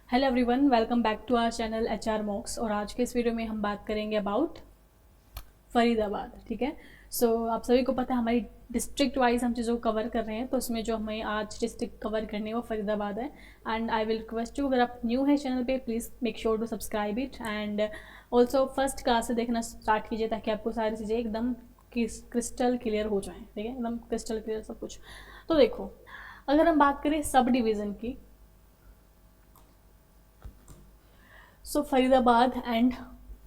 Hello everyone, welcome back to our channel HR mocks. और आज के इस वीडियो में हम बात करेंगे अबाउट फरीदाबाद। ठीक है। आप सभी को पता है हमारी डिस्ट्रिक्ट वाइज हम चीज़ों को कवर कर रहे हैं, तो उसमें जो हमें आज डिस्ट्रिक्ट कवर करनी है वो फरीदाबाद है। And I will request you, अगर आप न्यू है चैनल पे, please make sure to subscribe it and also first class से देखना स्टार्ट कीजिए, ताकि आपको सारी चीज़ें एकदम क्रिस्टल क्लियर हो जाएँ। ठीक है, एकदम क्रिस्टल क्लियर सब कुछ। तो देखो, अगर हम बात करें सब डिवीज़न की, फरीदाबाद एंड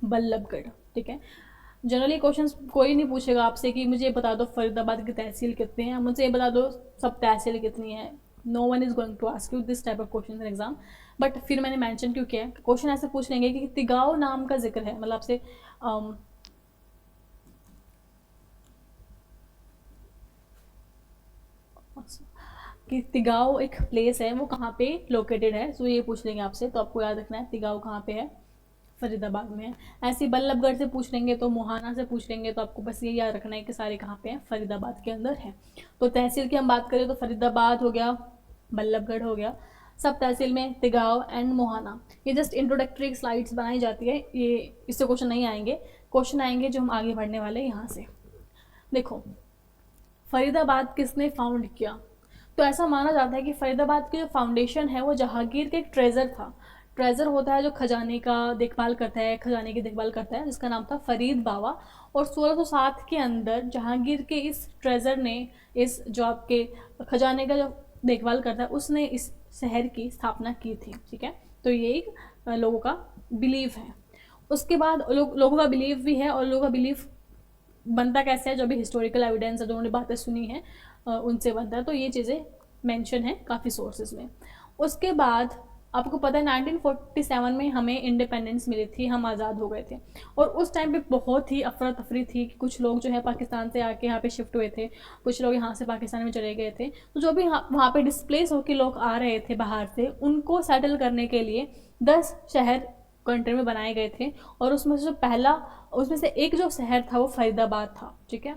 बल्लभगढ़। ठीक है। जनरली क्वेश्चंस कोई नहीं पूछेगा आपसे कि मुझे बता दो फरीदाबाद की तहसील कितनी है, मुझे ये बता दो सब तहसील कितनी है। No one is going to ask you this type of question in exam. But फिर मैंने मेंशन क्यों किया है, क्वेश्चन ऐसे पूछ लेंगे कि तिगाव नाम का जिक्र है, मतलब आपसे कि तिगाव एक प्लेस है, वो कहाँ पे लोकेटेड है। सो ये पूछ लेंगे आपसे, तो आपको याद रखना है तिगाव कहाँ पे है, फरीदाबाद में है। ऐसे ही बल्लभगढ़ से पूछ लेंगे, तो मोहाना से पूछ लेंगे, तो आपको बस ये याद रखना है कि सारे कहाँ पे हैं, फरीदाबाद के अंदर है। तो तहसील की हम बात करें तो फरीदाबाद हो गया, बल्लभगढ़ हो गया, सब तहसील में तिगाव एंड मोहाना। ये जस्ट इंट्रोडक्टरी स्लाइड्स बनाई जाती है, ये इससे क्वेश्चन नहीं आएंगे। क्वेश्चन आएंगे जो हम आगे बढ़ने वाले हैं यहाँ से। देखो, फरीदाबाद किसने फाउंड किया। तो ऐसा माना जाता है कि फरीदाबाद की जो फाउंडेशन है वो जहांगीर के एक ट्रेजर था। ट्रेजर होता है जो खजाने का देखभाल करता है, खजाने की देखभाल करता है, जिसका नाम था फरीद बावा। और 1607 के अंदर जहांगीर के इस ट्रेजर ने, इस जो आपके खजाने का जो देखभाल करता है, उसने इस शहर की स्थापना की थी। ठीक है। तो ये एक लोगों का बिलीव है। उसके बाद लोगों का बिलीव भी है, और लोगों का बिलीव बनता कैसे है, जो भी हिस्टोरिकल एविडेंस है, जो उन्होंने बातें सुनी हैं उनसे बनता है। तो ये चीज़ें मेंशन है काफ़ी सोर्सेज में। उसके बाद आपको पता है 1947 में हमें इंडिपेंडेंस मिली थी, हम आज़ाद हो गए थे। और उस टाइम पे बहुत ही अफरा तफरी थी कि कुछ लोग जो है पाकिस्तान से आके यहाँ पे शिफ्ट हुए थे, कुछ लोग यहाँ से पाकिस्तान में चले गए थे। तो जो भी वहाँ पे डिस्प्लेस होकर लोग आ रहे थे बाहर से, उनको सेटल करने के लिए 10 शहर कंट्री में बनाए गए थे। और उसमें से जो पहला, उसमें से एक जो शहर था वो फरीदाबाद था। ठीक है।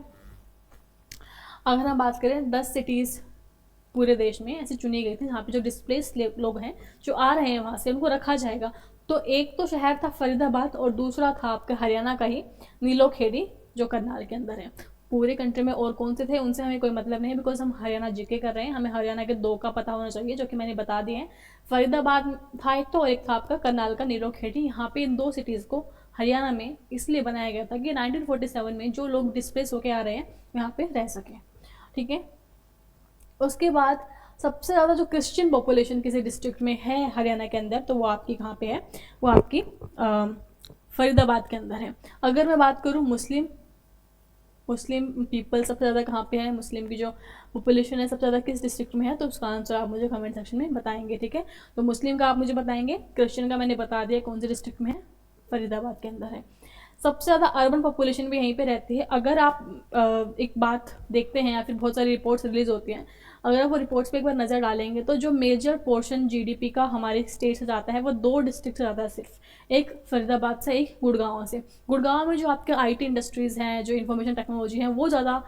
अगर हम बात करें 10 सिटीज़ पूरे देश में ऐसी चुनी गई थी जहाँ पे जो डिस्प्लेस लोग हैं, जो आ रहे हैं वहाँ से, उनको रखा जाएगा। तो एक तो शहर था फरीदाबाद, और दूसरा था आपका हरियाणा का ही नीलोखेड़ी, जो करनाल के अंदर है। पूरे कंट्री में और कौन से थे उनसे हमें कोई मतलब नहीं है, बिकॉज हम हरियाणा जीके कर रहे हैं, हमें हरियाणा के 2 का पता होना चाहिए, जो कि मैंने बता दिए हैं। फरीदाबाद था एक तो, और एक था आपका करनाल का नीलोखेड़ी। यहाँ पे इन 2 सिटीज़ को हरियाणा में इसलिए बनाया गया था कि 1947 में जो लोग डिस्प्लेस होकर आ रहे हैं यहाँ पे रह सकें। ठीक है। उसके बाद सबसे ज़्यादा जो क्रिश्चियन पॉपुलेशन किसी डिस्ट्रिक्ट में है हरियाणा के अंदर, तो वो आपकी कहाँ पे है, वो आपकी फरीदाबाद के अंदर है। अगर मैं बात करूँ मुस्लिम मुस्लिम पीपल सबसे ज़्यादा कहाँ पे है, मुस्लिम की जो पॉपुलेशन है सबसे ज़्यादा किस डिस्ट्रिक्ट में है, तो उसका आंसर आप मुझे कमेंट सेक्शन में बताएंगे। ठीक है। तो मुस्लिम का आप मुझे बताएंगे, क्रिश्चियन का मैंने बता दिया कौन से डिस्ट्रिक्ट में है, फरीदाबाद के अंदर है। सबसे ज़्यादा अर्बन पॉपुलेशन भी यहीं पे रहती है। अगर आप एक बात देखते हैं, या फिर बहुत सारी रिपोर्ट्स रिलीज होती हैं, अगर आप वो रिपोर्ट्स पे एक बार नज़र डालेंगे, तो जो मेजर पोर्शन जीडीपी का हमारे स्टेट से जाता है वो 2 डिस्ट्रिक्ट से जाता है सिर्फ, एक फरीदाबाद से, एक गुड़गांव से। गुड़गांव में जो आपके आईटी इंडस्ट्रीज़ हैं, जो इन्फॉर्मेशन टेक्नोलॉजी हैं, वो ज़्यादा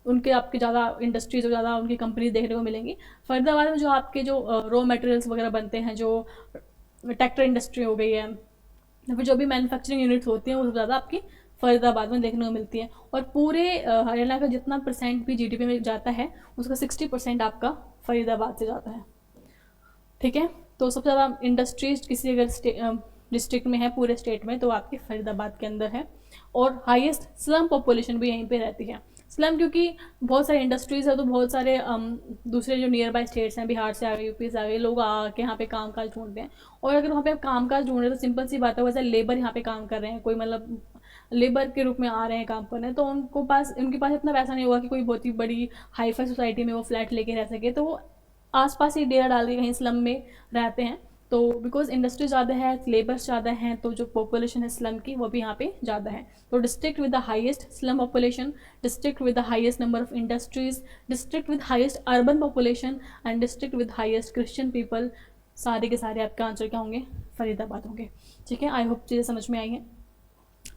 उनके आपके ज़्यादा इंडस्ट्रीज और ज़्यादा उनकी कंपनी देखने को मिलेंगी। फरीदाबाद में जो आपके जो रॉ मटेरियल्स वगैरह बनते हैं, जो ट्रैक्टर इंडस्ट्री हो गई है, या फिर जो भी मैन्युफैक्चरिंग यूनिट्स होती हैं, वो ज़्यादा आपकी फरीदाबाद में देखने को मिलती है। और पूरे हरियाणा का जितना परसेंट भी जीडीपी में जाता है, उसका 60% आपका फरीदाबाद से जाता है। ठीक है। तो सबसे ज़्यादा इंडस्ट्रीज किसी अगर डिस्ट्रिक्ट में है पूरे स्टेट में, तो आपके फरीदाबाद के अंदर है। और हाईएस्ट स्लम पॉपुलेशन भी यहीं पे रहती है। स्लम क्योंकि बहुत सारी इंडस्ट्रीज़ है, तो बहुत सारे दूसरे जो नियर बाय स्टेट्स हैं, बिहार से आ गए, यूपी से आ गए, लोग आके यहाँ पे काम काज ढूंढते हैं। और अगर वहाँ पे आप काम काज ढूंढ रहे हैं, तो सिंपल सी बात है, वैसे लेबर यहाँ पे काम कर रहे हैं, कोई मतलब लेबर के रूप में आ रहे हैं काम करने, तो उनके पास इतना पैसा नहीं होगा कि कोई बहुत ही बड़ी हाईफाई सोसाइटी में वो फ्लैट लेके रह सके, तो वो आसपास ही डेरा डाल के कहीं स्लम में रहते हैं। तो बिकॉज इंडस्ट्री ज़्यादा है, लेबर्स ज़्यादा हैं, तो जो पॉपुलेशन है स्लम की वो भी यहाँ पे ज़्यादा है। तो district with the highest slum population, district with the highest number of industries, district with highest urban population and district with highest Christian people, सारे के सारे आपके आंसर क्या होंगे, फरीदाबाद होंगे। ठीक है। आई होप चीज़ें समझ में आई हैं।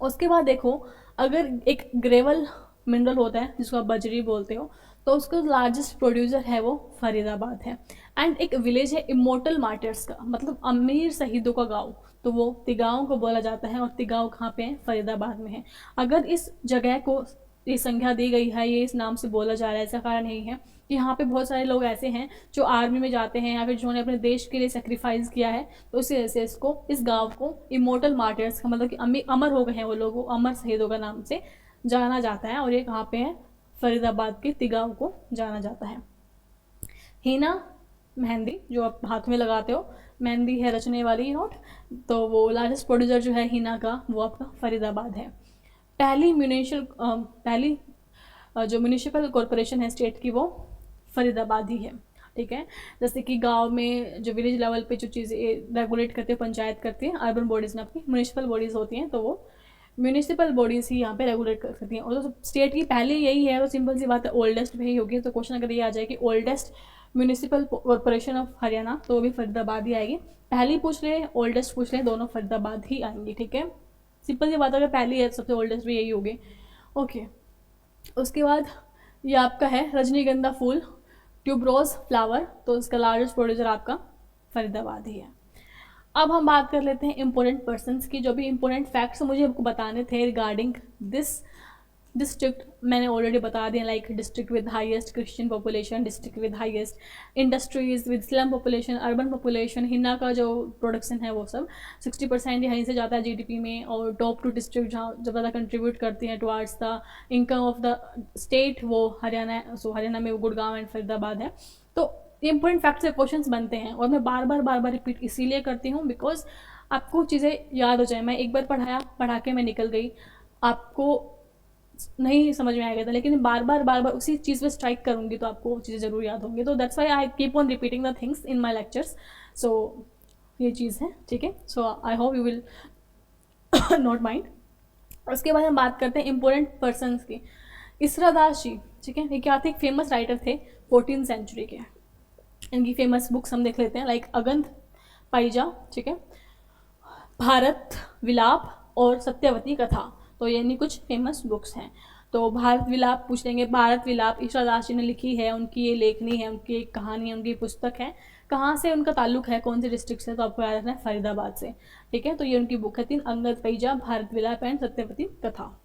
उसके बाद देखो, अगर एक ग्रेवल मिनरल होता है जिसको आप बजरी बोलते हो, तो उसका लार्जेस्ट प्रोड्यूसर है वो फरीदाबाद है। एंड एक विलेज है इमोर्टल मार्टर्स का, मतलब अमीर शहीदों का गाँव, तो वो तिगांव को बोला जाता है। और तिगांव कहाँ पे है? फरीदाबाद में है। अगर इस जगह को ये संज्ञा दी गई है, ये इस नाम से बोला जा रहा है, ऐसा कारण यही है कि यहाँ पे बहुत सारे लोग ऐसे हैं जो आर्मी में जाते हैं या फिर जिन्होंने अपने देश के लिए सेक्रीफाइस किया है, तो इसी वजह से इसको, इस गांव को इमोर्टल मार्टर्स का मतलब कि अमर हो गए हैं वो लोग, अमर शहीदों का नाम से जाना जाता है। और ये कहाँ पे है? फरीदाबाद के तिगांव को जाना जाता है। हीना मेहंदी जो आप हाथ में लगाते हो, मेहंदी है रचने वाली नोट, तो वो लार्जेस्ट प्रोड्यूसर जो है हीना का, वो आपका फरीदाबाद है। पहली जो म्यूनिसिपल कॉरपोरेशन है स्टेट की, वो फरीदाबाद ही है। ठीक है, जैसे कि गांव में जो विलेज लेवल पे जो चीज़ें रेगुलेट करती है पंचायत करती है, अर्बन बॉडीज़ में आपकी म्यूनिसिपल बॉडीज़ होती हैं, तो वो म्यूनिसिपल बॉडीज़ ही यहाँ पे रेगुलेट करती हैं। और तो स्टेट की पहले यही है, तो सिंपल सी बात है, ओल्डेस्ट भी होगी। तो क्वेश्चन अगर ये आ जाए कि oldest municipal corporation of Haryana, तो वो भी फरीदाबाद ही आएगी। पहली पूछ रहे, ओल्डेस्ट पूछ रहे, दोनों फरीदाबाद ही आएंगी। ठीक है, सिंपल सी बात है, अगर पहली है सबसे ओल्डेस्ट भी यही होगी। ओके, उसके बाद ये आपका है रजनीगंधा फूल, ट्यूबरोज फ्लावर, तो इसका लार्जेस्ट प्रोड्यूसर आपका फरीदाबाद ही है। अब हम बात कर लेते हैं इंपॉर्टेंट पर्सन्स की, जो भी इंपॉर्टेंट फैक्ट्स मुझे आपको बताने थे रिगार्डिंग दिस डिस्ट्रिक्ट, मैंने ऑलरेडी बता दिया। Like district with highest Christian population, district with highest industries, with slum population, urban population. Hina का जो प्रोडक्शन है वो सब 60% यहीं से जाता है जीडीपी में। और टॉप 2 डिस्ट्रिक्ट जहाँ जब ज़्यादा कंट्रीब्यूट करती हैं towards the income of the state, वो हरियाणा है। सो हरियाणा में वो गुड़गांव एंड फरीदाबाद है। तो इंपॉर्टेंट फैक्ट से क्वेश्चंस बनते हैं, और मैं बार बार रिपीट इसीलिए करती हूँ बिकॉज आपको चीज़ें याद हो जाए। मैं एक बार पढ़ा के मैं निकल गई, आपको नहीं समझ में आएगा था, लेकिन बार बार उसी चीज़ पे स्ट्राइक करूँगी तो आपको चीज़ें ज़रूर याद होंगी। तो that's why I keep on repeating the things in my lectures. So ये चीज़ है, ठीक है। So I hope you will not mind. उसके बाद हम बात करते हैं इंपॉर्टेंट पर्सनस की। इसरा दास जी, ठीक है, ये क्या थे? एक फेमस राइटर थे 14th सेंचुरी के। इनकी फेमस बुक्स हम देख लेते हैं, लाइक अगंध पाइजा, ठीक है, भारत विलाप और सत्यवती कथा। तो ये नहीं कुछ फेमस बुक्स हैं। तो भारत विलाप पूछ लेंगे। भारत विलाप इसरा दास जी ने लिखी है, उनकी ये लेखनी है, उनकी एक कहानी है, उनकी पुस्तक है। कहाँ से उनका ताल्लुक है, कौन से डिस्ट्रिक्ट से? तो आपको याद रखना है फरीदाबाद से। ठीक है, तो ये उनकी बुक है 3, अंगद पैजा, भारत विलाप एंड सत्यवती कथा।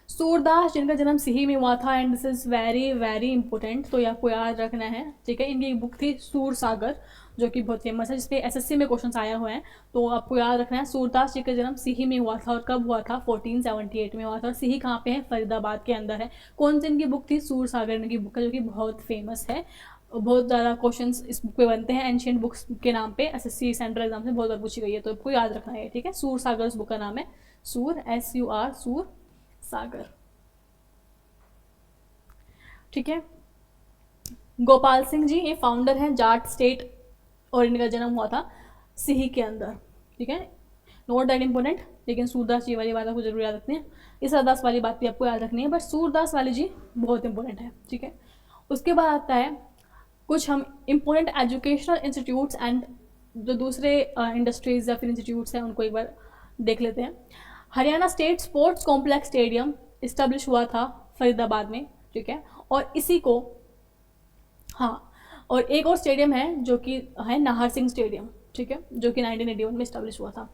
सूरदास जिनका जन्म सिही में हुआ था, and this is very very important, तो ये आपको याद रखना है। ठीक है, इनकी एक बुक थी सूर सागर, जो कि बहुत फेमस है, जिसपे एसएससी में क्वेश्चन आए हुए हैं। तो आपको याद रखना है सूरदास जी का जन्म सिही में हुआ था, और कब हुआ था? 1478 में हुआ था। और सिही कहाँ पे है? फरीदाबाद के अंदर है। कौन सी इनकी बुक थी? सूर सागर इनकी बुक है, जो कि बहुत फेमस है। बहुत ज़्यादा क्वेश्चंस इस बुक पे बनते हैं, एंशियंट बुक्स के नाम पे एसएससी सेंट्रल एग्जाम से बहुत बार पूछी गई है, तो आपको याद रखना है। ठीक है, सूर सागर उस बुक का नाम है, सूर SUR, सूर सागर। ठीक है, गोपाल सिंह जी ये फाउंडर हैं जाट स्टेट, और इनका जन्म हुआ था सिही के अंदर। ठीक है, नॉट दैट इंपॉर्टेंट, लेकिन सूरदास जी वाली बात आपको जरूर याद रखनी है। इसरादास वाली बात भी आपको याद रखनी है, बट सूरदास वाली जी बहुत इंपॉर्टेंट है। ठीक है, उसके बाद आता है कुछ हम इंपॉर्टेंट एजुकेशनल इंस्टीट्यूट्स एंड जो दूसरे इंडस्ट्रीज या फिर इंस्टीट्यूट्स हैं उनको एक बार देख लेते हैं। Haryana state sports complex stadium establish हुआ था फरीदाबाद में। ठीक है, और इसी को, हाँ, और एक और स्टेडियम है जो कि है नाहर सिंह स्टेडियम। ठीक है, जो कि 1981 में इस्टेब्लिश हुआ था।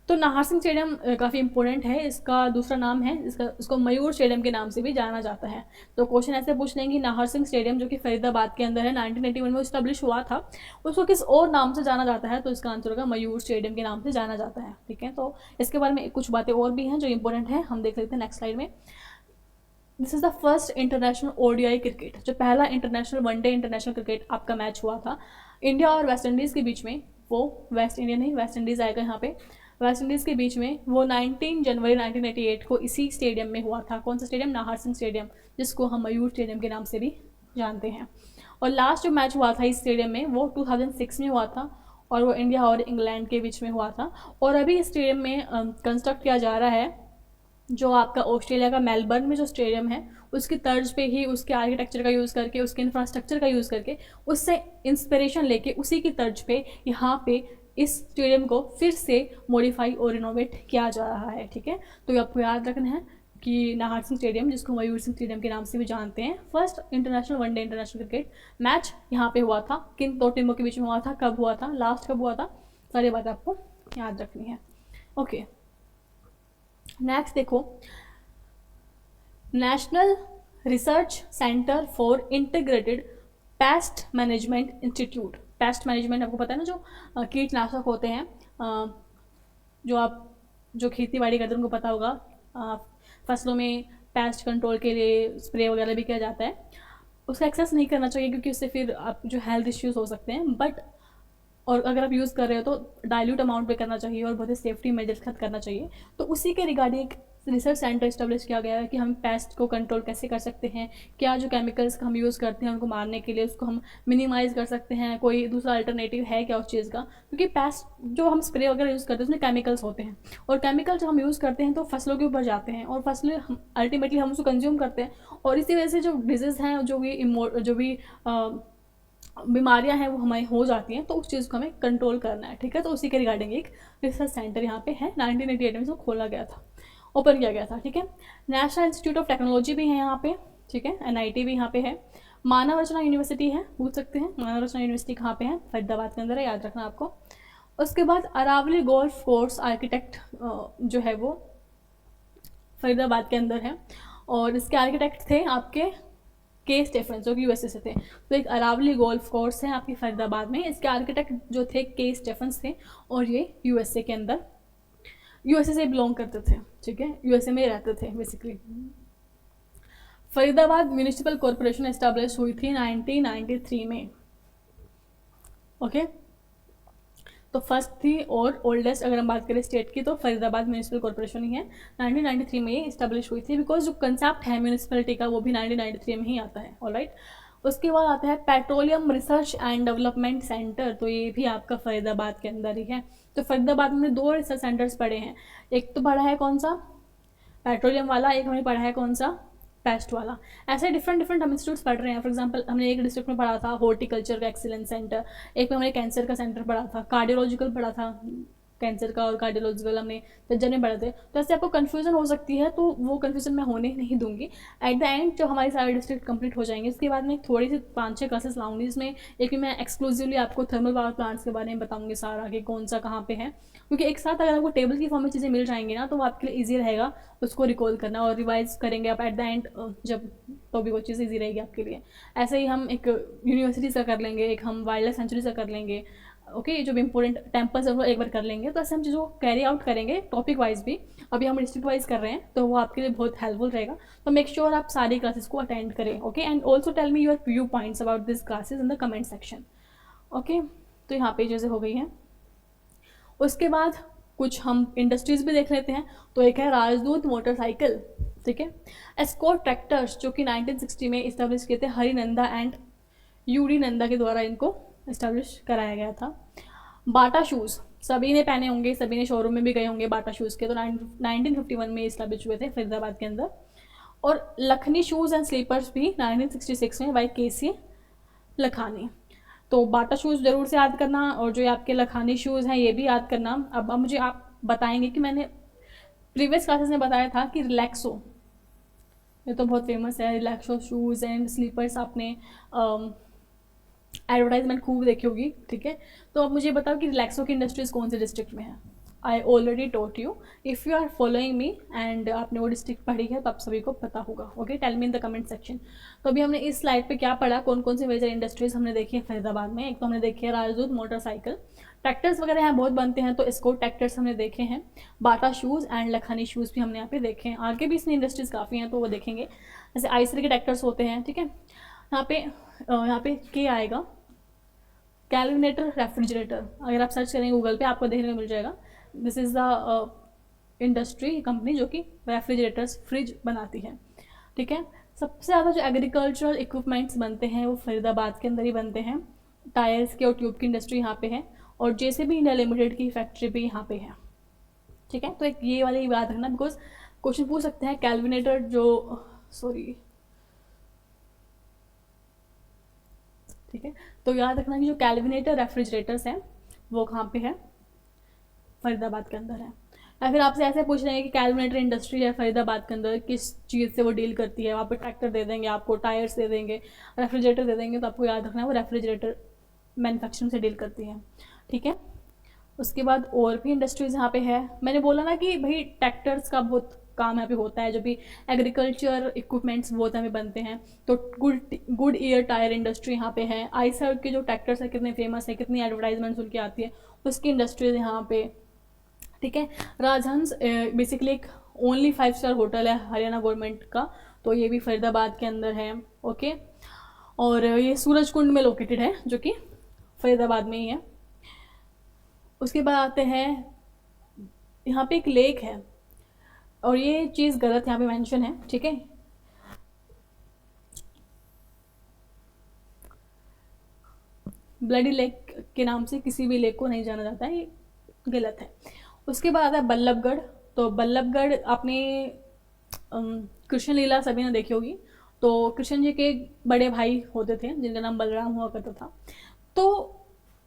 तो नाहर सिंह स्टेडियम काफ़ी इंपॉर्टेंट है। इसका दूसरा नाम है, इसको मयूर स्टेडियम के नाम से भी जाना जाता है। तो क्वेश्चन ऐसे पूछ लेंगे, नाहर सिंह स्टेडियम जो कि फरीदाबाद के अंदर है, 1981 में इस्टेब्लिश हुआ था, उसको किस और नाम से जाना जाता है? तो इसका आंसर होगा मयूर स्टेडियम के नाम से जाना जाता है। ठीक है, तो इसके बारे में कुछ बातें और भी हैं जो इंपॉर्टेंट है, हम देख लेते हैं नेक्स्ट स्लाइड में। This is the first international ODI cricket, जो पहला इंटरनेशनल वनडे इंटरनेशनल क्रिकेट आपका मैच हुआ था इंडिया और वेस्ट इंडीज़ के बीच में। वो वेस्ट इंडिया नहीं, वेस्ट इंडीज़ आएगा यहाँ पे, वेस्ट इंडीज़ के बीच में, वो 19 जनवरी 1988 को इसी स्टेडियम में हुआ था। कौन सा स्टेडियम? नाहर सिंह स्टेडियम, जिसको हम मयूर स्टेडियम के नाम से भी जानते हैं। और लास्ट जो मैच हुआ था इस स्टेडियम में वो 2006 में हुआ था, और वो इंडिया और इंग्लैंड के बीच में हुआ था। और अभी इस स्टेडियम में कंस्ट्रक्ट किया जा रहा है, जो आपका ऑस्ट्रेलिया का मेलबर्न में जो स्टेडियम है उसकी तर्ज पे ही, उसके आर्किटेक्चर का यूज़ करके, उसके इंफ्रास्ट्रक्चर का यूज़ करके, उससे इंस्पिरेशन लेके उसी की तर्ज पे यहाँ पे इस स्टेडियम को फिर से मॉडिफाई और रिनोवेट किया जा रहा है। ठीक है, तो ये आपको याद रखना है कि नाहर सिंह स्टेडियम, जिसको मयूर सिंह स्टेडियम के नाम से भी जानते हैं, first international one day international cricket match यहाँ पे हुआ था। किन दो टीमों के बीच में हुआ था, कब हुआ था, लास्ट कब हुआ था, सारी बात आपको याद रखनी है। ओके, नेक्स्ट देखो, national research centre for integrated pest management institute. Pest management आपको पता है ना, जो कीटनाशक होते हैं, जो आप जो खेती बाड़ी करते हैं उनको पता होगा, फसलों में पेस्ट कंट्रोल के लिए स्प्रे वगैरह भी किया जाता है। उसका एक्सेस नहीं करना चाहिए क्योंकि उससे फिर आप जो हेल्थ इश्यूज हो सकते हैं, बट और अगर आप यूज़ कर रहे हो तो डाइल्यूट अमाउंट पे करना चाहिए और बहुत ही सेफ्टी मेजर्स खत करना चाहिए। तो उसी के रिगार्डिंग एक रिसर्च सेंटर इस्टेब्लिश किया गया है कि हम पेस्ट को कंट्रोल कैसे कर सकते हैं, क्या जो केमिकल्स हम यूज़ करते हैं उनको मारने के लिए उसको हम मिनिमाइज़ कर सकते हैं, कोई दूसरा अल्टरनेटिव है क्या उस चीज़ का। क्योंकि पेस्ट जो हम स्प्रे वगैरह यूज़ करते हैं उसमें केमिकल्स होते हैं, और केमिकल जो हम यूज़ करते हैं तो फसलों के ऊपर जाते हैं और फसलें अल्टीमेटली हम उसको कंज्यूम करते हैं, और इसी वजह से जो डिजीज़ हैं, जो भी बीमारियां हैं वो हमें हो जाती हैं, तो उस चीज़ को हमें कंट्रोल करना है। ठीक है, तो उसी के रिगार्डिंग एक रिसर्च सेंटर यहाँ पे है, 1988 में इसको खोला गया था, ओपन किया गया था। ठीक है, नेशनल इंस्टीट्यूट ऑफ टेक्नोलॉजी भी है यहाँ पे, ठीक है, NIT भी यहाँ पे है। मानव रचना यूनिवर्सिटी है, पूछ सकते हैं मानव रचना यूनिवर्सिटी कहाँ पे है, फरीदाबाद के अंदर है, याद रखना आपको। उसके बाद अरावली गोल्फ कोर्स आर्किटेक्ट जो है वो फरीदाबाद के अंदर है, और इसके आर्किटेक्ट थे आपके के स्टेफन, जो कि USA से थे। तो एक अरावली गोल्फ कोर्स है आपकी फरीदाबाद में, इसके आर्किटेक्ट जो थे के स्टेफन थे, और ये USA के अंदर, USA से बिलोंग करते थे। ठीक है, USA में रहते थे basically. Faridabad municipal corporation establish हुई थी 1993 में। ओके, तो फर्स्ट थी और ओल्डेस्ट अगर हम बात करें स्टेट की तो फरीदाबाद म्यूनिसिपल कॉर्पोरेशन ही है। 1993 में ये इस्टेब्लिश हुई थी, बिकॉज जो कंसेप्ट है म्यूनिसिपलिटी का वो भी 1993 में ही आता है। ऑलराइट, उसके बाद आता है petroleum research and development centre, तो ये भी आपका फरीदाबाद के अंदर ही है। तो फरीदाबाद में 2 रिसर्च सेंटर्स पढ़े हैं, एक तो पढ़ा है कौन सा, पेट्रोलियम वाला, एक हमने पढ़ा है कौन सा, पेस्ट वाला। ऐसे डिफरेंट डिफरेंट हम इंस्टीट्यूट्स पढ़ रहे हैं। फॉर एग्जांपल हमने एक डिस्ट्रिक्ट में पढ़ा था हॉर्टिकल्चर का एक्सीलेंस सेंटर, एक में हमने कैंसर का सेंटर पढ़ा था, कार्डियोलॉजिकल पढ़ा था, कैंसर का और कार्डियोलॉजिकल हमने तज्जर में पढ़े थे। तो ऐसे आपको कन्फ्यूजन हो सकती है, तो वो कन्फ्यूजन मैं होने नहीं दूंगी। एट द एंड जब हमारी सारे डिस्ट्रिक्ट कंप्लीट हो जाएंगे, उसके बाद मैं थोड़ी सी 5-6 क्लासेस लाऊंगी, जिसमें एक मैं एक्सक्लूसिवली आपको थर्मल पावर प्लांट्स के बारे में बताऊंगी सारा, कि कौन सा कहाँ पे है। क्योंकि एक साथ अगर आपको टेबल की फॉर्म में चीज़ें मिल जाएंगी ना, तो वो आपके लिए ईजी रहेगा उसको रिकॉल करना, और रिवाइज करेंगे आप एट द एंड जब, तो भी वो चीज़ ईजी रहेगी आपके लिए। ऐसे ही हम एक यूनिवर्सिटी से कर लेंगे, एक हम वाइल्ड लाइफ सेंचुरी से कर लेंगे। ओके, जो भी इंपॉर्टेंट टेम्पल्स है वो एक बार कर लेंगे। तो ऐसे हम चीज़ों को कैरी आउट करेंगे टॉपिक वाइज भी, अभी हम डिस्ट्रिक्ट वाइज कर रहे हैं, तो वो आपके लिए बहुत हेल्पफुल रहेगा। तो मेक श्योर आप सारी क्लासेस को अटेंड करें। Okay, and also tell me your view points about this classes in the comment section. Okay, तो यहाँ पे चीज़ें हो गई हैं। उसके बाद कुछ हम इंडस्ट्रीज भी देख लेते हैं। तो एक है राजदूत मोटरसाइकिल, ठीक है, एस्कॉर्ट ट्रैक्टर्स, जो कि 1960 में इस्टेब्लिश किए थे हरिनंदा एंड यूडी नंदा के द्वारा इनको इस्टेब्लिश कराया गया था। बाटा शूज़ सभी ने पहने होंगे, सभी ने शोरूम में भी गए होंगे बाटा शूज़ के, तो 1951 में इस्टेब्लिश हुए थे फरीदाबाद के अंदर। और लखनी शूज़ एंड स्लीपर्स भी 1966 में बाई KC लखानी। तो बाटा शूज़ ज़रूर से याद करना, और जो आपके लखानी शूज़ हैं ये भी याद करना। अब मुझे आप बताएंगे कि मैंने प्रीवियस क्लासेस में बताया था कि रिलैक्सो, ये तो बहुत फेमस है, रिलैक्सो शूज़ एंड स्लीपर्स, आपने एडवर्टाइजमेंट खूब देखी होगी। ठीक है, तो अब मुझे बताओ कि रिलैक्सो की इंडस्ट्रीज कौन से डिस्ट्रिक्ट में है। I already taught you, if you are following me and आपने वो डिस्ट्रिक्ट पढ़ी है तो आप सभी को पता होगा। Okay, tell me in the comment section. तो अभी हमने इस स्लाइड पे क्या पढ़ा, कौन कौन सी मेजर इंडस्ट्रीज हमने देखी है फरीदाबाद में। एक तो हमने देखी है राजदूत मोटरसाइकिल, ट्रैक्टर्स वगैरह यहाँ बहुत बनते हैं, तो एस्कॉर्ट ट्रैक्टर्स हमने देखे हैं, बाटा शूज़ एंड लखानी शूज़ भी हमने यहाँ पे देखे हैं। आगे भी इसमें इंडस्ट्रीज काफ़ी हैं तो वो देखेंगे, जैसे आइसर के ट्रैक्टर्स होते हैं। ठीक है, यहाँ पे के आएगा कैलविनेटर रेफ्रिजरेटर, अगर आप सर्च करेंगे गूगल पे आपको देखने को मिल जाएगा। This is the industry company जो कि रेफ्रिजरेटर्स फ्रिज बनाती है। ठीक है, सबसे ज़्यादा जो एग्रीकल्चरल इक्विपमेंट्स बनते हैं वो फरीदाबाद के अंदर ही बनते हैं। टायर्स की और ट्यूब की इंडस्ट्री यहाँ पे है, और JCB इंडिया लिमिटेड की फैक्ट्री भी यहाँ पे है। ठीक है, तो एक ये वाली याद रखना, बिकॉज क्वेश्चन पूछ सकते हैं कैलविनेटर जो ठीक है, तो याद रखना कि जो कैलविनेटर रेफ्रिजरेटर्स हैं वो कहाँ पे है, फरीदाबाद के अंदर है। या फिर आपसे ऐसे पूछ लेंगे कि कैलकुलेटर इंडस्ट्री है फरीदाबाद के अंदर, किस चीज़ से वो डील करती है, वहाँ पे ट्रैक्टर दे देंगे आपको, टायर्स दे देंगे, रेफ्रिजरेटर दे देंगे, तो आपको याद रखना है वो रेफ्रिजरेटर मैन्युफैक्चरिंग से डील करती है, ठीक है। उसके बाद और भी इंडस्ट्रीज़ यहाँ पे है। मैंने बोला ना कि भाई ट्रैक्टर्स का बहुत काम यहाँ पे होता है, जो भी एग्रीकल्चर इक्विपमेंट्स बहुत यहाँ पे बनते हैं। तो गुड ईयर टायर इंडस्ट्री यहाँ पे है। आईसर के जो ट्रैक्टर्स है कितने फेमस है, कितनी एडवर्टाइजमेंट्स उनकी आती है, उसकी इंडस्ट्रीज यहाँ पे, ठीक है। राजहंस बेसिकली एक ओनली 5 स्टार होटल है हरियाणा गवर्नमेंट का, तो ये भी फरीदाबाद के अंदर है, ओके। और ये सूरज कुंड में लोकेटेड है, जो कि फरीदाबाद में ही है। उसके बाद आते हैं, यहाँ पे एक लेक है, और ये चीज़ गलत यहाँ पे मेंशन है, ठीक है। ब्लडी लेक के नाम से किसी भी लेक को नहीं जाना जाता है, ये गलत है। उसके बाद आता है बल्लभगढ़। तो बल्लभगढ़ आपने कृष्ण लीला सभी ने देखी होगी। तो कृष्ण जी के बड़े भाई होते थे जिनका नाम बलराम हुआ करता था। तो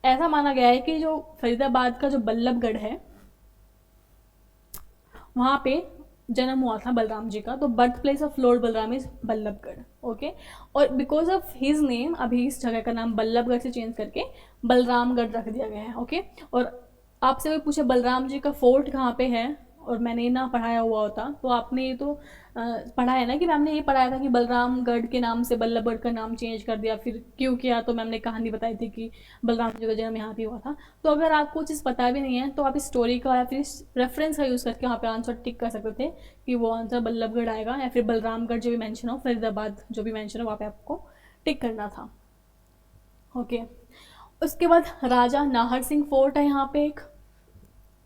ऐसा माना गया है कि जो फरीदाबाद का जो बल्लभगढ़ है, वहाँ पे जन्म हुआ था बलराम जी का। तो birth place of Lord Balram is Ballabhgarh, okay. और बिकॉज ऑफ हिज नेम अभी इस जगह का नाम बल्लभगढ़ से चेंज करके बलरामगढ़ रख दिया गया है, ओके। और आपसे कोई पूछे बलराम जी का फोर्ट कहाँ पे है, और मैंने ना पढ़ाया हुआ होता, तो आपने ये तो पढ़ा है ना कि मैम ने ये पढ़ाया था कि बलरामगढ़ के नाम से बल्लभगढ़ का नाम चेंज कर दिया, फिर क्यों किया, तो मैम ने कहानी बताई थी कि बलराम जी का जन्म यहाँ पे हुआ था। तो अगर आपको चीज़ पता भी नहीं है तो आप इस स्टोरी का या फिर इस रेफरेंस का यूज़ करके वहाँ पे आंसर टिक कर सकते थे कि वो आंसर बल्लभगढ़ आएगा, या फिर बलरामगढ़ जो भी मैंशन हो, फरीदाबाद जो भी मैंशन हो, वहाँ पे आपको टिक करना था, ओके। उसके बाद राजा नाहर सिंह फोर्ट है यहाँ पे एक,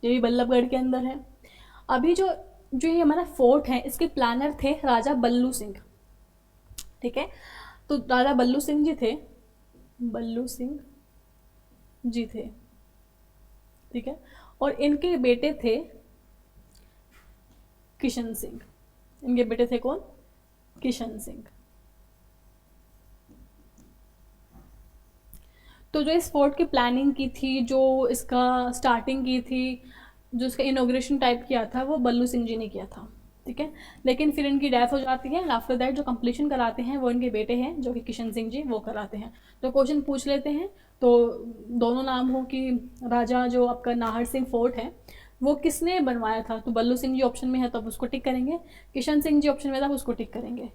ये भी बल्लभगढ़ के अंदर है। अभी जो जो ये हमारा फोर्ट है, इसके प्लानर थे राजा बल्लू सिंह, ठीक है। तो राजा बल्लू सिंह जी थे, बल्लू सिंह जी थे, ठीक है। और इनके बेटे थे किशन सिंह। इनके बेटे थे कौन? किशन सिंह। तो जो इस फोर्ट की प्लानिंग की थी, जो इसका स्टार्टिंग की थी, जो इसका इनोग्रेशन टाइप किया था, वो बल्लू सिंह जी ने किया था, ठीक है। लेकिन फिर इनकी डेथ हो जाती है। आफ्टर दैट जो कंप्लीशन कराते हैं वो इनके बेटे हैं, जो कि किशन सिंह जी, वो कराते हैं। तो क्वेश्चन पूछ लेते हैं, तो दोनों नाम हो कि राजा जो आपका नाहर सिंह फोर्ट है वो किसने बनवाया था, तो बल्लू सिंह जी ऑप्शन में है तो आप उसको टिक करेंगे, किशन सिंह जी ऑप्शन में था, उसको टिक करेंगे,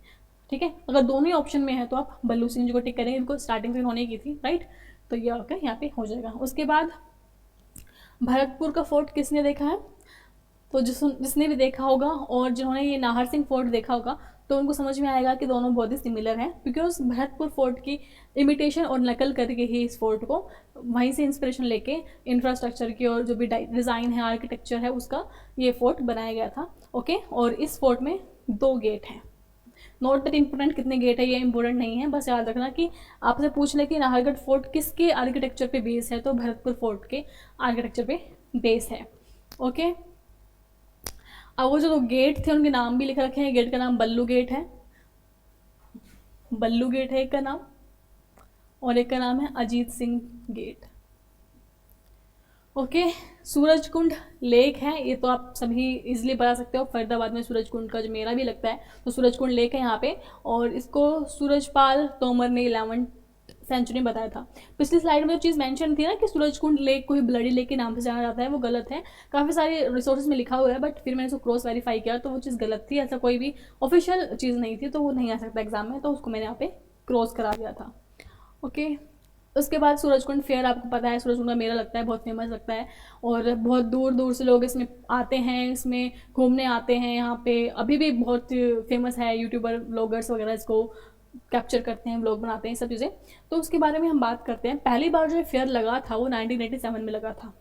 ठीक है। अगर दोनों ही ऑप्शन में है तो आप बल्लू सिंह जी को टिक करेंगे, इनको स्टार्टिंग से होने की थी, राइट। तो ये आपका यहाँ पे हो जाएगा। उसके बाद भरतपुर का फोर्ट किसने देखा है, तो जिसने भी देखा होगा और जिन्होंने ये नाहर सिंह फोर्ट देखा होगा तो उनको समझ में आएगा कि दोनों बहुत ही सिमिलर हैं, बिकॉज भरतपुर फोर्ट की इमिटेशन और नकल करके ही इस फोर्ट को वहीं से इंस्पिरेशन लेके इंफ्रास्ट्रक्चर की और जो भी डिज़ाइन है, आर्किटेक्चर है, उसका ये फोर्ट बनाया गया था, ओके। और इस फोर्ट में 2 गेट हैं। नोट दैट इंपॉर्टेंट, कितने गेट है ये इंपॉर्टेंट नहीं है, बस याद रखना कि आपसे पूछ ले कि नाहरगढ़ फोर्ट किसके आर्किटेक्चर पे बेस है, तो भरतपुर फोर्ट के आर्किटेक्चर पे बेस है, ओके। अब वो जो गेट थे उनके नाम भी लिख रखे हैं। गेट का नाम बल्लू गेट है, बल्लू गेट है एक का नाम, और एक का नाम है Ajit Singh gate, okay. Suraj Kund lake है, ये तो आप सभी इजीली बता सकते हो, फरीदाबाद में सूरज कुंड का जो मेला भी लगता है, तो सूरज कुंड लेक है यहाँ पे। और इसको सूरजपाल तोमर ने 11वीं सेंचुरी बताया था। पिछली स्लाइड में जो चीज़ मेंशन थी ना कि सूरज कुंड लेक को ही ब्लडी लेक के नाम से जाना जाता है, वो गलत है। काफ़ी सारे रिसोर्सेज में लिखा हुआ है, बट फिर मैंने उसको क्रॉस वेरीफाई किया तो वो चीज़ गलत थी। ऐसा कोई भी ऑफिशियल चीज़ नहीं थी, तो वो नहीं आ सकता एग्जाम में, तो उसको मैंने यहाँ पे क्रॉस करा दिया था, ओके। उसके बाद सूरजकुंड फेयर, आपको पता है सूरजकुंड का मेला लगता है, बहुत फेमस लगता है, और बहुत दूर दूर से लोग इसमें आते हैं, इसमें घूमने आते हैं। यहाँ पे अभी भी बहुत फेमस है, यूट्यूबर ब्लॉगर्स वगैरह इसको कैप्चर करते हैं, ब्लॉग बनाते हैं, सब चीज़ें। तो उसके बारे में हम बात करते हैं। पहली बार जो फेयर लगा था वो 1987 में लगा था।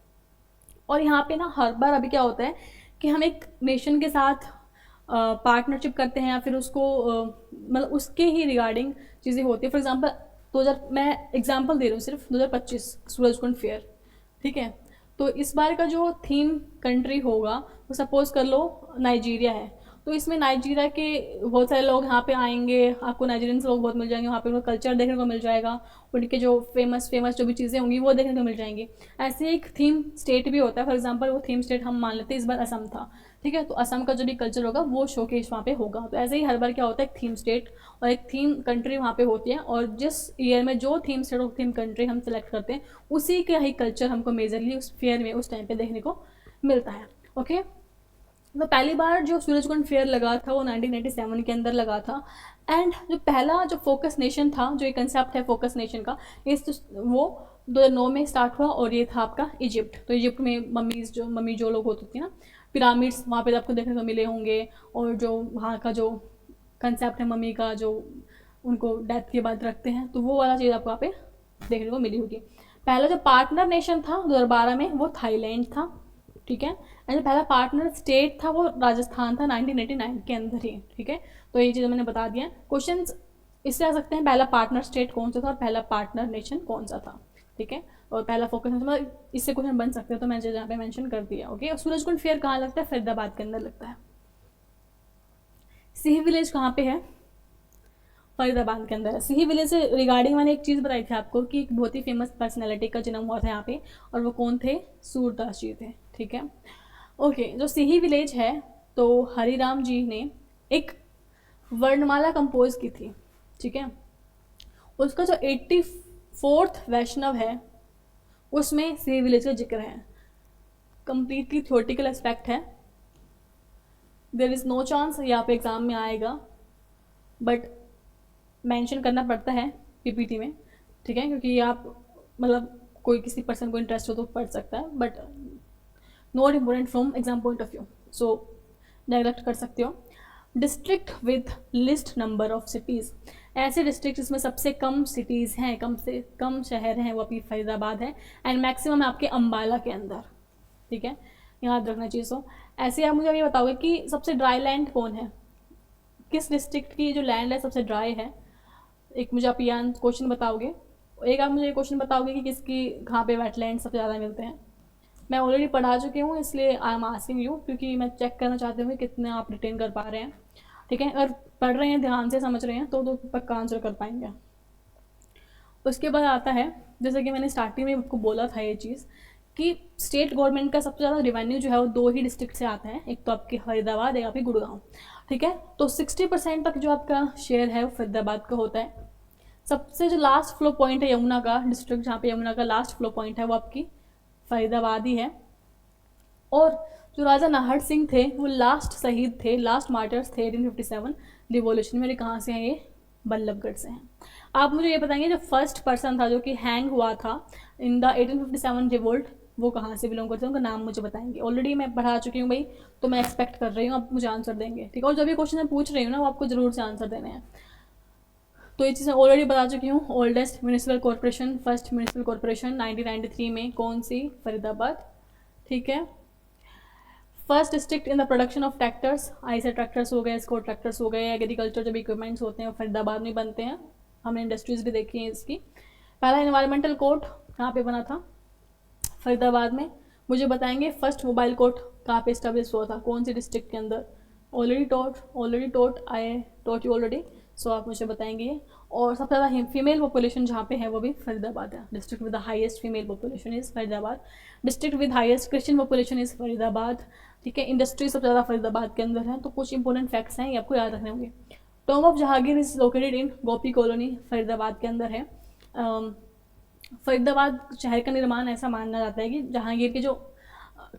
और यहाँ पे ना हर बार अभी क्या होता है कि हम एक नेशन के साथ पार्टनरशिप करते हैं, या फिर उसको मतलब उसके ही रिगार्डिंग चीज़ें होती है। फॉर एग्जांपल 2000, मैं एग्जांपल दे रही हूँ सिर्फ, 2025 सूरजकुंड फेयर, ठीक है। तो इस बार का जो थीम कंट्री होगा वो सपोज कर लो नाइजीरिया है, तो इसमें नाइजीरिया के बहुत सारे लोग यहाँ पे आएंगे, आपको नाइजीरियन लोग बहुत मिल जाएंगे, वहाँ पे उनका कल्चर देखने को मिल जाएगा, उनके जो फेमस जो भी चीज़ें होंगी वो देखने को मिल जाएंगी। ऐसे एक थीम स्टेट भी होता है, फॉर एग्जाम्पल वो थीम स्टेट हम मान लेते हैं इस बार असम था, ठीक है, तो असम का जो भी कल्चर होगा वो शोकेस वहाँ पे होगा। तो ऐसे ही हर बार क्या होता है, एक थीम स्टेट और एक थीम कंट्री वहाँ पे होती है, और जिस ईयर में जो थीम स्टेट और थीम कंट्री हम सेलेक्ट करते हैं उसी का ही कल्चर हमको मेजरली उस फेयर में उस टाइम पे देखने को मिलता है। ओके, तो पहली बार जो सूरजकुंड फेयर लगा था वो 1997 के अंदर लगा था। एंड जो पहला जो फोकस नेशन था, जो एक कंसेप्ट है फोकस नेशन का, वो 2009 में स्टार्ट हुआ, और ये था आपका इजिप्ट। तो इजिप्ट में मम्मी जो लोग होती थी ना, पिरामिड्स वहाँ पे आपको देखने को मिले होंगे, और जो वहाँ का जो कंसेप्ट है मम्मी का, जो उनको डेथ के बाद रखते हैं, तो वो वाला चीज़ आपको वहाँ पे देखने को मिली होगी। पहला जो पार्टनर नेशन था 2012 में वो थाईलैंड था, ठीक है, एंड जो पहला पार्टनर स्टेट था वो राजस्थान था 1989 के अंदर ही, ठीक है। तो ये चीज़ मैंने बता दिया। क्वेश्चन इससे आ सकते हैं, पहला पार्टनर स्टेट कौन सा था और पहला पार्टनर नेशन कौन सा था, ठीक है, और पहला फोकस नेशन, मतलब इससे क्वेश्चन बन सकते हैं, तो मैंने जहाँ पे मेंशन कर दिया। ओके, और सूरजकुंड फेयर कहाँ लगता है, फरीदाबाद के अंदर लगता है। सिंह विलेज कहाँ पे है, फरीदाबाद के अंदर है। सिंह विलेज से रिगार्डिंग मैंने एक चीज़ बताई थी आपको कि एक बहुत ही फेमस पर्सनैलिटी का जन्म हुआ था यहाँ पे, और वो कौन थे, सूरदास जी थे, ठीक है। ओके, जो सिंह विलेज है तो हरिराम जी ने एक वर्णमाला कंपोज की थी, ठीक है, उसका जो 84th वैष्णव है उसमें सिंह विलेज का जिक्र है। कंप्लीटली थ्योरेटिकल एस्पेक्ट है, देयर इज़ नो चांस यहाँ पे एग्ज़ाम में आएगा, बट मेंशन करना पड़ता है पीपीटी में, ठीक है, क्योंकि आप मतलब कोई किसी पर्सन को इंटरेस्ट हो तो पढ़ सकता है, but not important from exam point of view, so neglect कर सकते हो। District with list number of cities, ऐसे डिस्ट्रिक्ट जिसमें सबसे कम सिटीज़ हैं, कम से कम शहर हैं, वो अभी फरीदाबाद है, एंड मैक्सिमम आपके अम्बाला के अंदर, ठीक है, याद रखना चाहिए। सो ऐसे आप मुझे ये बताओगे कि सबसे ड्राई लैंड कौन है, किस डिस्ट्रिक्ट की जो लैंड है सबसे ड्राई है, एक मुझे आप ये क्वेश्चन बताओगे, एक आप मुझे क्वेश्चन बताओगे कि किसकी कहाँ पे वेटलैंड सबसे ज़्यादा मिलते हैं। मैं ऑलरेडी पढ़ा चुकी हूँ, इसलिए आई एम आस्किंग यू, क्योंकि मैं चेक करना चाहती हूँ कि कितने आप रिटेन कर पा रहे हैं, ठीक है, अगर पढ़ रहे हैं ध्यान से समझ रहे हैं तो पक्का आंसर कर पाएंगे। उसके बाद आता है, जैसे कि मैंने स्टार्टिंग में आपको बोला था ये चीज़ कि स्टेट गवर्नमेंट का सबसे ज़्यादा रेवेन्यू जो है वो 2 ही डिस्ट्रिक्ट से आता है, एक तो आपके फरीदाबाद, एक आपके गुड़गांव, ठीक है, तो 60% तक जो आपका शेयर है वो फरीदाबाद का होता है। सबसे जो लास्ट फ्लो पॉइंट है यमुना का, डिस्ट्रिक्ट जहाँ पे यमुना का लास्ट फ्लो पॉइंट है वो आपकी फरीदाबाद ही है। और जो राजा नाहर सिंह थे वो लास्ट शहीद थे, लास्ट मार्टर्स थे 1857 रिवॉल्यूशन में, कहाँ से हैं ये, बल्लभगढ़ से हैं। आप मुझे ये बताएंगे जो फर्स्ट पर्सन था जो कि हैंग हुआ था इन द 1857 रिवोल्ट, वो कहाँ से बिलोंग करते हैं, उनका नाम मुझे बताएंगे। ऑलरेडी मैं पढ़ा चुकी हूँ भाई, तो मैं एक्सपेक्ट कर रही हूँ आप मुझे आंसर देंगे, ठीक है, और जो भी क्वेश्चन मैं पूछ रही हूँ ना वो आपको जरूर से आंसर देने हैं। तो ये चीज़ मैं ऑलरेडी बता चुकी हूँ। Oldest municipal corporation, first municipal corporation 1993 में, कौन सी, फरीदाबाद, ठीक है। First district in the production of tractors, ऐसे ट्रैक्टर्स हो गए, स्कोर ट्रैक्टर्स हो गए, एग्रीकल्चर जो भी इक्विपमेंट्स होते हैं वो फरीदाबाद में बनते हैं, हमने इंडस्ट्रीज भी देखी हैं इसकी। पहला इन्वायरमेंटल कोर्ट कहाँ पे बना था, फरीदाबाद में। मुझे बताएंगे फर्स्ट मोबाइल कोर्ट कहाँ पे इस्टेब्लिश हुआ था, कौन सी डिस्ट्रिक्ट के अंदर, already taught I taught you already, so आप मुझे बताएंगे ये। और सबसे ज़्यादा फीमेल पॉपुलेशन जहाँ पे है वो भी फरीदाबाद है, district with the highest female population is Faridabad, district with highest Christian population is Faridabad, ठीक है। इंडस्ट्री सबसे ज़्यादा फरीदाबाद के अंदर है। तो कुछ इंपॉर्टेंट फैक्ट्स हैं ये आपको याद रखने होंगे। Tom of Jahangir is located in Gopi colony, Faridabad के अंदर है। फरीदाबाद शहर का निर्माण ऐसा माना जाता है कि जहांगीर के जो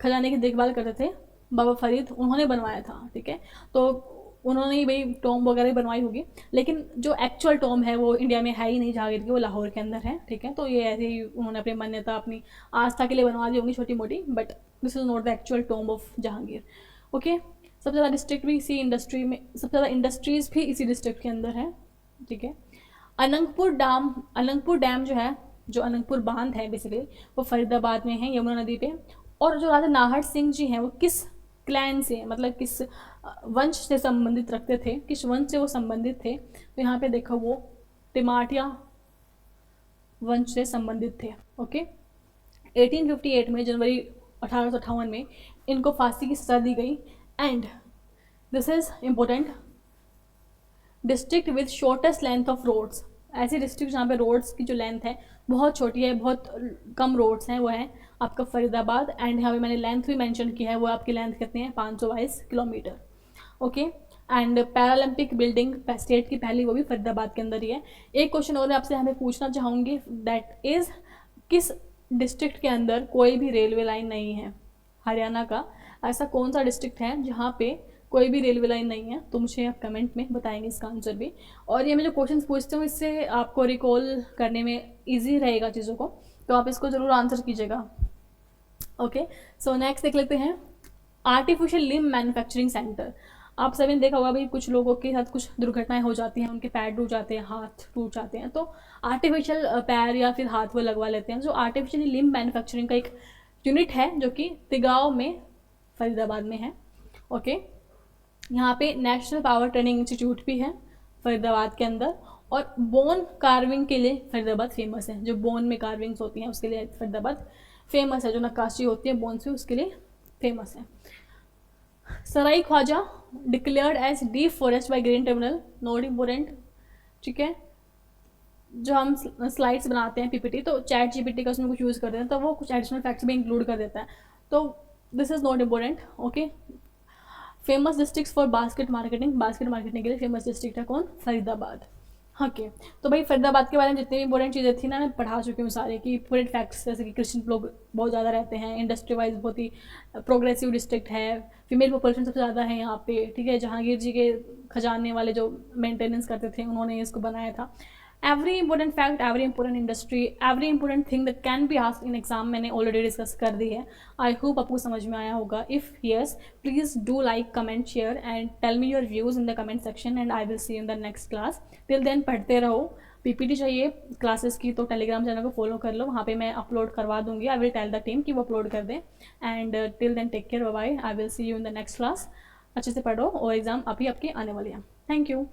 खजाने की देखभाल करते थे बाबा फरीद, उन्होंने बनवाया था, ठीक है। तो उन्होंने ही भाई टॉम वगैरह बनवाई होगी, लेकिन जो एक्चुअल टॉम है वो इंडिया में है ही नहीं जहांगीर की, वो लाहौर के अंदर है, ठीक है। तो ये ऐसे ही उन्होंने अपनी मान्यता, अपनी आस्था के लिए बनवा दी होंगी छोटी मोटी, but this is not the actual Tom of Jahangir. Okay, सबसे ज़्यादा डिस्ट्रिक्ट भी इसी इंडस्ट्री में, सबसे ज़्यादा इंडस्ट्रीज़ भी इसी डिस्ट्रिक्ट के अंदर है, ठीक है। अनंगपुर डैम जो है, जो अनंगपुर बांध है बेसिकली, वो फरीदाबाद में है, यमुना नदी पे। और जो राजा नाहर सिंह जी हैं वो किस क्लैन से, मतलब किस वंश से संबंधित रखते थे, किस वंश से वो संबंधित थे, तो यहाँ पे देखो वो तिमाटिया वंश से संबंधित थे। ओके, 1858 में, जनवरी 1858 में इनको फांसी की सजा दी गई, and this is important. District with shortest length of roads, ऐसे डिस्ट्रिक्ट जहाँ पे रोड्स की जो लेंथ है बहुत छोटी है, बहुत कम रोड्स हैं, वो है आपका फरीदाबाद। एंड यहाँ पे मैंने लेंथ भी मेंशन की है, वो आपकी लेंथ कितनी है, 522 kilometre. Okay. And Paralympic building state की पहली, वो भी फरीदाबाद के अंदर ही है। एक क्वेश्चन और आपसे हमें पूछना चाहूँगी, दैट इज़ किस डिस्ट्रिक्ट के अंदर कोई भी रेलवे लाइन नहीं है? हरियाणा का ऐसा कौन सा डिस्ट्रिक्ट है जहाँ पे कोई भी रेलवे लाइन नहीं है? तो मुझे आप कमेंट में बताएंगे इसका आंसर भी। और ये मैं जो क्वेश्चन पूछती हूँ इससे आपको रिकॉल करने में ईजी रहेगा चीज़ों को, तो आप इसको ज़रूर आंसर कीजिएगा। ओके, सो नेक्स्ट देख लेते हैं, आर्टिफिशियल लिम्ब मैन्युफैक्चरिंग सेंटर। आप सभी ने देखा होगा भाई, कुछ लोगों के साथ कुछ दुर्घटनाएं हो जाती हैं, उनके पैर टूट जाते हैं, हाथ टूट जाते हैं, तो आर्टिफिशियल पैर या फिर हाथ वो लगवा लेते हैं। जो आर्टिफिशियल लिम्ब मैन्युफैक्चरिंग का एक यूनिट है जो कि तिगांव में फरीदाबाद में है। ओके, यहाँ पे नेशनल पावर ट्रेनिंग इंस्टीट्यूट भी है फरीदाबाद के अंदर। और बोन कार्विंग के लिए फरीदाबाद फेमस है, जो बोन में कार्विंग्स होती हैं उसके लिए फरीदाबाद फेमस है, जो नक्काशी होती है बोन से उसके लिए फेमस है। Sarai Khwaja declared as deep forest by green tribunal, note important. ठीक है, जो हम स्लाइड्स बनाते हैं पीपीटी, तो चैट जीपीटी का उसमें कुछ यूज़ करते हैं तो वो कुछ एडिशनल फैक्ट्स भी इंक्लूड कर देता है, तो this is not important. Okay, famous district for basket marketing, basket marketing के लिए फेमस डिस्ट्रिक्ट है कौन? फरीदाबाद। ओके, तो भाई फरीदाबाद के बारे में जितनी भी इंपॉर्टेंट चीज़ें थी ना मैं पढ़ा चुकी हूँ सारे की इंपॉर्टेंट फैक्ट्स, जैसे कि क्रिश्चियन लोग बहुत ज़्यादा रहते हैं, इंडस्ट्री वाइज बहुत ही प्रोग्रेसिव डिस्ट्रिक्ट है, फीमेल पॉपुलेशन सबसे ज़्यादा है यहाँ पे। ठीक है, जहांगीर जी के खजाने वाले जो मेंटेनेंस करते थे उन्होंने इसको बनाया था। Every important fact, every important industry, every important thing that can be asked in exam मैंने ऑलरेडी डिस्कस कर दी है। आई होप आपको समझ में आया होगा। If yes, please do like, comment, share and tell me your views in the comment section and I will see in the next class. Till then पढ़ते रहो। पीपीटी चाहिए क्लासेस की तो टेलीग्राम चैनल को फॉलो कर लो, वहाँ पे मैं अपलोड करवा दूंगी। I will tell the team कि वो अपलोड कर दें। And till then take care, bye bye, I will see you in the next class. अच्छे से पढ़ो और एग्ज़ाम अभी आपकी आने वाली है। Thank you.